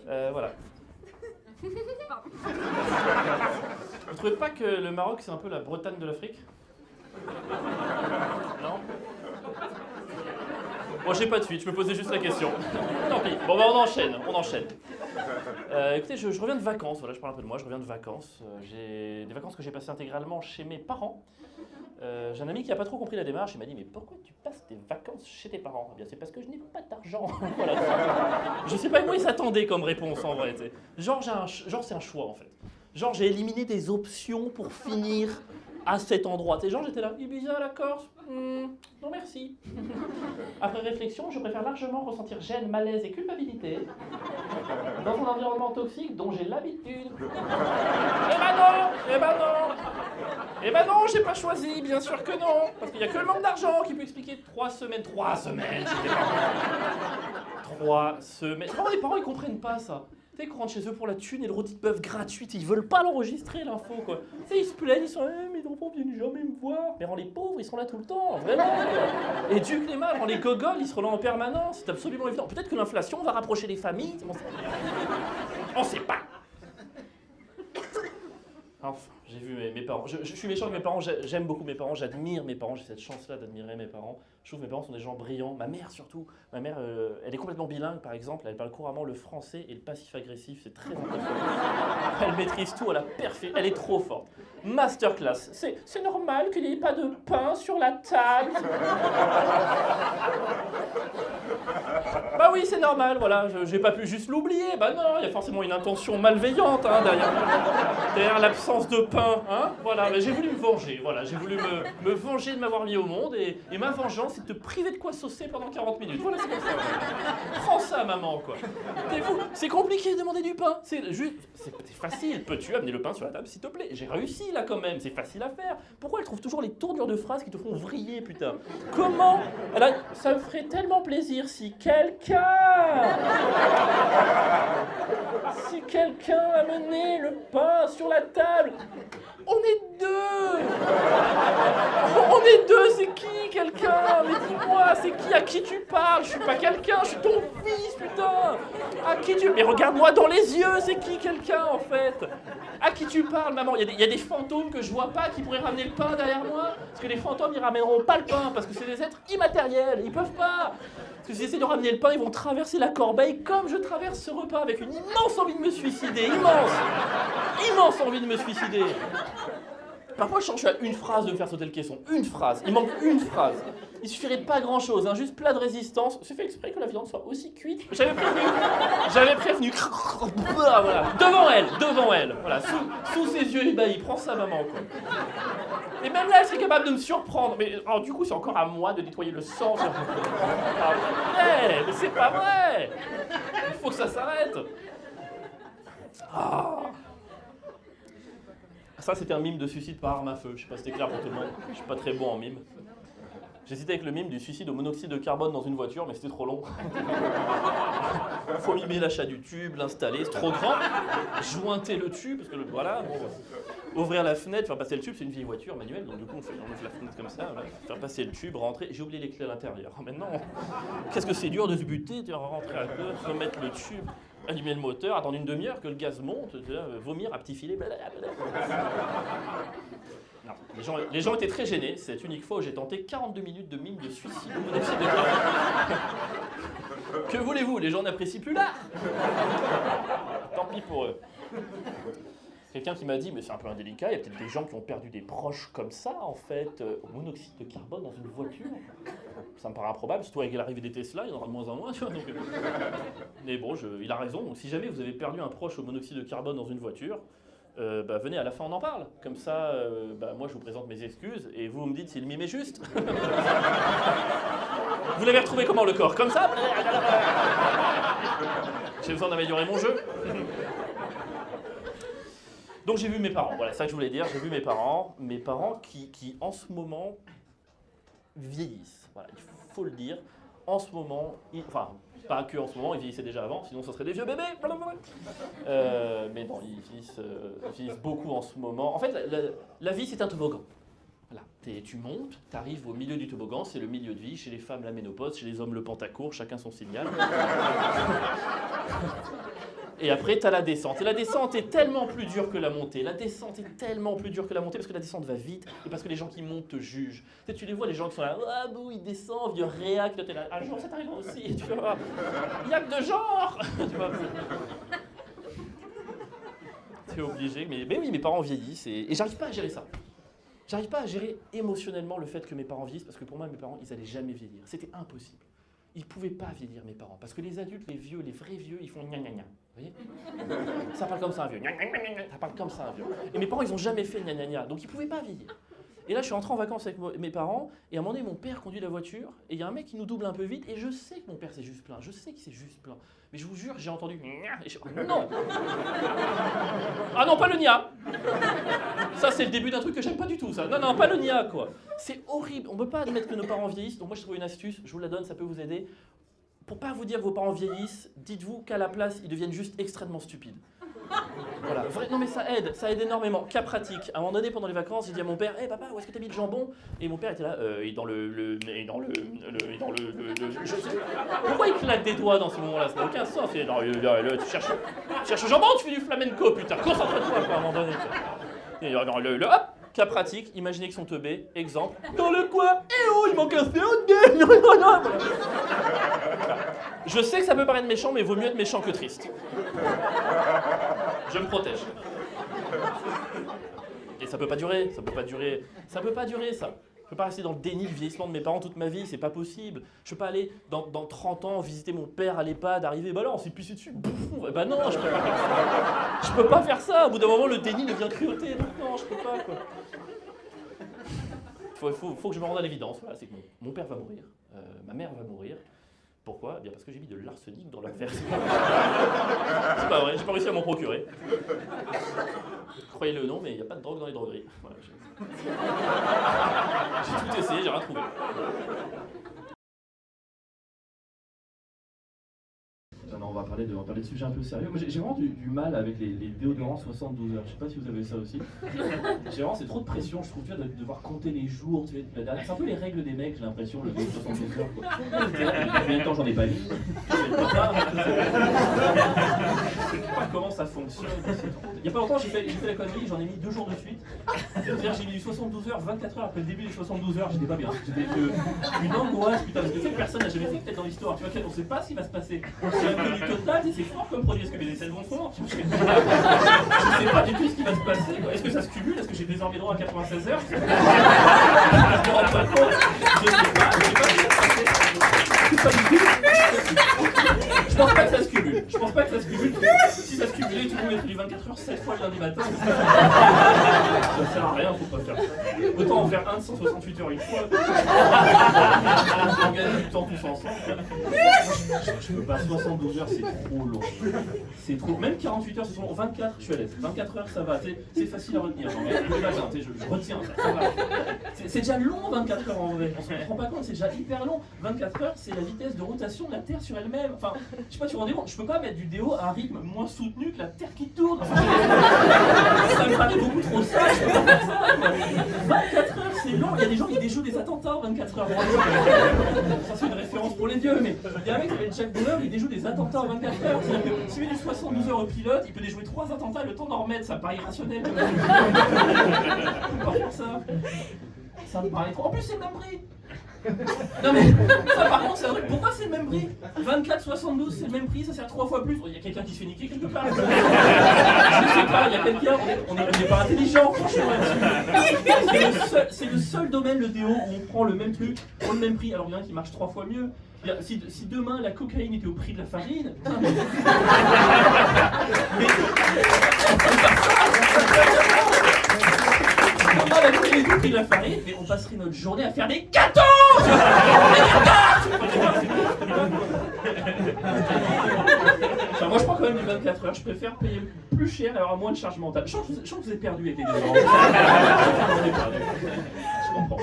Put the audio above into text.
Voilà. Vous trouvez pas que le Maroc, c'est un peu la Bretagne de l'Afrique? Non? Bon, j'ai pas de suite, je me posais juste la question. Tant pis. Bon, bah, on enchaîne. Écoutez, je reviens de vacances, voilà, je parle un peu de moi, je reviens de vacances. J'ai des vacances que j'ai passées intégralement chez mes parents. J'ai un ami qui n'a pas trop compris la démarche, il m'a dit « Mais pourquoi tu passes tes vacances chez tes parents ?» Eh bien, c'est parce que je n'ai pas d'argent. Voilà. Je sais pas à quoi ils s'attendaient comme réponse en vrai. T'sais. Genre, c'est un choix en fait. Genre, j'ai éliminé des options pour finir à cet endroit. Genre, j'étais là, Ibiza, la Corse, non merci. Après réflexion, je préfère largement ressentir gêne, malaise et culpabilité dans un environnement toxique dont j'ai l'habitude. Eh ben non, j'ai pas choisi, bien sûr que non. Parce qu'il n'y a que le manque d'argent qui peut expliquer 3 semaines. 3 semaines, chez tes parents. 3 semaines. Vraiment, les parents, ils comprennent pas ça. Tu sais, ils rentrent chez eux pour la thune et le rôti de bœuf gratuite, ils veulent pas l'enregistrer l'info quoi. Tu sais, ils se plaignent, ils sont mes enfants viennent jamais me voir. Mais rends les pauvres, ils sont là tout le temps, vraiment quoi. Éduque les mâles, rends les gogoles, ils seront là en permanence, c'est absolument évident. Peut-être que l'inflation va rapprocher les familles, on sait pas. Enfin, j'ai vu mes parents. Je suis méchant avec mes parents, j'aime beaucoup mes parents, j'admire mes parents, j'ai cette chance-là d'admirer mes parents. Je trouve que mes parents sont des gens brillants. Ma mère surtout. Ma mère, elle est complètement bilingue par exemple, elle parle couramment le français et le passif-agressif, c'est très impressionnant. Elle maîtrise tout à la perfection, elle est trop forte. Masterclass, c'est normal qu'il n'y ait pas de pain sur la table. Bah oui, c'est normal, voilà, j'ai pas pu juste l'oublier. Bah non, il y a forcément une intention malveillante hein, derrière l'absence de pain. Hein, voilà, mais j'ai voulu me venger, voilà, j'ai voulu me venger de m'avoir mis au monde et ma vengeance, c'est de te priver de quoi saucer pendant 40 minutes. Voilà, c'est comme ça. Prends ça, maman, quoi. T'es fou, c'est compliqué de demander du pain. C'est facile. Peux-tu amener le pain sur la table, s'il te plaît? J'ai réussi, là, quand même. C'est facile à faire. Pourquoi elle trouve toujours les tournures de phrases qui te font vriller, putain? Comment? Alors, ça me ferait tellement plaisir si quelqu'un amenait le pain sur la table. On est deux. C'est qui, quelqu'un? Mais dis-moi, c'est qui? À qui tu parles? Je suis pas quelqu'un, je suis ton fils, putain. À qui tu... Mais regarde-moi dans les yeux, c'est qui, quelqu'un, en fait? À qui tu parles, maman? Il y a des fantômes que je vois pas qui pourraient ramener le pain derrière moi. Parce que les fantômes, ils ramèneront pas le pain, parce que c'est des êtres immatériels, ils peuvent pas. Parce que s'ils essaient de ramener le pain, ils vont traverser la corbeille comme je traverse ce repas, avec une immense envie de me suicider, immense envie de me suicider. Parfois, je cherche à une phrase de me faire sauter le caisson. Une phrase. Il manque une phrase. Il suffirait de pas grand-chose, hein, juste plat de résistance. C'est fait exprès que la viande soit aussi cuite. J'avais prévenu. Voilà. Devant elle. Voilà. Sous ses yeux ébahis. Prends ça, maman, quoi. Et même là, elle serait capable de me surprendre. Mais alors, du coup, c'est encore à moi de nettoyer le sang. Mais c'est pas vrai. Il faut que ça s'arrête. Ah. Ça, c'était un mime de suicide par arme à feu. Je sais pas si c'était clair pour tout le monde. Je suis pas très bon en mime. J'hésitais avec le mime du suicide au monoxyde de carbone dans une voiture, mais c'était trop long. Faut mimer l'achat du tube, l'installer, c'est trop grand. Jointer le tube, parce que voilà, bon, ouvrir la fenêtre, faire passer le tube, c'est une vieille voiture manuelle, donc du coup on ouvre la fenêtre comme ça, voilà, faire passer le tube, rentrer. J'ai oublié les clés à l'intérieur. Maintenant, qu'est-ce que c'est dur de se buter, de rentrer à deux, remettre le tube. Allumer le moteur, attendre une demi-heure que le gaz monte, vomir à petit filet. Non, les gens étaient très gênés. C'est cette unique fois où j'ai tenté 42 minutes de mime de suicide. Que voulez-vous, les gens n'apprécient plus l'art. Tant pis pour eux. Quelqu'un qui m'a dit, mais c'est un peu indélicat, il y a peut-être des gens qui ont perdu des proches comme ça, en fait, au monoxyde de carbone dans une voiture. Ça me paraît improbable, surtout avec l'arrivée des Tesla, il y en aura de moins en moins, tu vois. Donc, mais bon, il a raison. Donc, si jamais vous avez perdu un proche au monoxyde de carbone dans une voiture, venez, à la fin on en parle. Comme ça, moi je vous présente mes excuses et vous me dites si le mime est juste. Vous l'avez retrouvé comment le corps? Comme ça? J'ai besoin d'améliorer mon jeu. Donc j'ai vu mes parents, voilà, c'est ça que je voulais dire, j'ai vu mes parents qui en ce moment vieillissent, voilà, il faut le dire, en ce moment, enfin pas que en ce moment, ils vieillissaient déjà avant, sinon ce serait des vieux bébés, mais non, ils vieillissent beaucoup en ce moment. En fait, la vie c'est un toboggan, voilà. Tu montes, tu arrives au milieu du toboggan, c'est le milieu de vie, chez les femmes la ménopause, chez les hommes le pentacourt, chacun son signal. Et après, tu as la descente. Et la descente est tellement plus dure que la montée. La descente est tellement plus dure que la montée parce que la descente va vite et parce que les gens qui montent te jugent. Tu les vois, les gens qui sont là, ah bouh, il descend, vieux réac, t'es là, un jour ça t'arrive aussi, tu vois. Il n'y a que de genre. Tu vois. Tu es obligé. Mais oui, mes parents vieillissent et j'arrive pas à gérer ça. J'arrive pas à gérer émotionnellement le fait que mes parents vieillissent parce que pour moi, mes parents, ils allaient jamais vieillir. C'était impossible. Ils ne pouvaient pas vieillir, mes parents. Parce que les adultes, les vieux, les vrais vieux, ils font gna gna gna. Vous voyez? Ça parle comme ça, un vieux. Gna gna gna gna. Ça parle comme ça, un vieux. Et mes parents, ils n'ont jamais fait gna gna gna. Donc, ils ne pouvaient pas vieillir. Et là, je suis rentré en vacances avec mes parents. Et à un moment donné, mon père conduit la voiture. Et il y a un mec qui nous double un peu vite. Et je sais que mon père s'est juste plaint. Je sais qu'il s'est juste plaint. Mais je vous jure, j'ai entendu. Et je... Non! Ah non, pas le nia! Ça, c'est le début d'un truc que j'aime pas du tout, ça. Non, pas le nia, quoi. C'est horrible. On ne peut pas admettre que nos parents vieillissent. Donc, moi, je trouve une astuce. Je vous la donne, ça peut vous aider. Pour pas vous dire que vos parents vieillissent, dites-vous qu'à la place, ils deviennent juste extrêmement stupides. Voilà. Non mais ça aide énormément. Cas pratique. À un moment donné, pendant les vacances, j'ai dit à mon père, hey, papa, où est-ce que t'as mis le jambon? Et mon père était là, il est dans le... Je sais pas. Pourquoi il claque des doigts dans ce moment-là? Ça n'a aucun sens. Tu cherches le jambon, tu fais du flamenco, putain. Concentre-toi à un moment donné. Et dans hop, cas pratique, imaginez qu'ils sont teubés. Exemple, dans le coin, eh oh, il manque un COD. Je sais que ça peut paraître méchant, mais vaut mieux être méchant que triste. Je me protège. Et ça peut pas durer, ça. Je peux pas rester dans le déni du vieillissement de mes parents toute ma vie, c'est pas possible. Je peux pas aller dans 30 ans visiter mon père à l'EHPAD, arriver, bah là on s'est pissé dessus, bouffon. Bah non, je peux pas faire ça. Je peux pas faire ça. Au bout d'un moment, le déni devient cruauté. Non, je peux pas, quoi. Faut que je me rende à l'évidence. Voilà, c'est que mon père va mourir, ma mère va mourir. Pourquoi? Bien parce que j'ai mis de l'arsenic dans leur verre. C'est pas vrai, j'ai pas réussi à m'en procurer. Croyez-le ou non, mais il n'y a pas de drogue dans les drogueries. Voilà, j'ai tout essayé, j'ai rien trouvé. Non, on va parler de sujets un peu sérieux. Moi, j'ai vraiment du mal avec les déodorants 72 heures. Je sais pas si vous avez ça aussi. J'ai vraiment, c'est trop de pression, je trouve, tu vois, de devoir compter les jours. Tu vois, c'est un peu les règles des mecs, j'ai l'impression, le déo 72 heures. Quoi. Combien de temps j'en ai pas mis? Je sais pas comment ça fonctionne. Il y a pas longtemps, j'ai fait la connerie, j'en ai mis 2 jours de suite. C'est-à-dire, j'ai mis du 72 heures, 24 heures après le début des 72 heures, j'étais pas bien. J'étais une angoisse, putain, parce que cette personne n'a jamais fait peut-être dans l'histoire. Tu vois, on sait pas ce qui va se passer. Du total, c'est fort comme produit. Est-ce que les essais vont fort? Je sais pas du tout ce qui va se passer. Est-ce que ça se cumule? Est-ce que j'ai désormais droit à 96 heures? Je me rends pas compte. Je sais pas ce qui va se passer. Je pense pas que ça se cumule. Si ça se cumulait, tout le monde mettrait du 24 heures 7 fois le lundi matin. Ça sert à rien, faut pas faire ça. Autant en faire un de 168 heures une fois. On gagne du temps tous ensemble. Je peux pas, 72 heures c'est trop long. C'est trop. Même 48 heures, c'est trop long. 24, je suis à l'aise. 24 heures, ça va. C'est facile à retenir. Je retiens ça. Ça va. C'est déjà long 24 heures en vrai. On se rend pas compte, c'est déjà hyper long. 24 heures, c'est la vitesse de rotation de la Terre sur elle-même. Enfin, je sais pas, tu vous rendez compte, je peux pas mettre du déo à un rythme moins soutenu que la Terre qui tourne. Enfin, ça me paraît beaucoup trop sage. Je peux pas faire ça. 24 heures, c'est long. Il y a des gens qui déjouent des attentats en 24 heures. Ça, c'est une référence pour les dieux, mais il y a un mec qui s'appelle Jack Bauer, il déjoue des attentats en 24 heures. C'est-à-dire que s'il met du 72 heures au pilote, il peut déjouer 3 attentats le temps d'en remettre. Ça me paraît irrationnel. Je peux pas faire ça. Ça me paraît trop. En plus, c'est le même prix. Non mais, ça par contre c'est un truc, pourquoi c'est le même prix? 24, 72 c'est le même prix, ça sert 3 fois plus. Il y a quelqu'un qui se fait niquer quelque part. Je sais pas, il y a quelqu'un, on n'est pas intelligent franchement là-dessus. C'est le seul domaine, le déo, où on prend le même truc pour le même prix. Alors il y en a qui marche 3 fois mieux. Si demain la cocaïne était au prix de la farine, putain, mais on a la cocaïne au prix de la farine, mais on passerait notre journée à faire des gâteaux. Enfin, moi je prends quand même du 24 heures, je préfère payer plus cher et avoir moins de charge mentale. Je sens que vous êtes perdu avec les deux. Je comprends.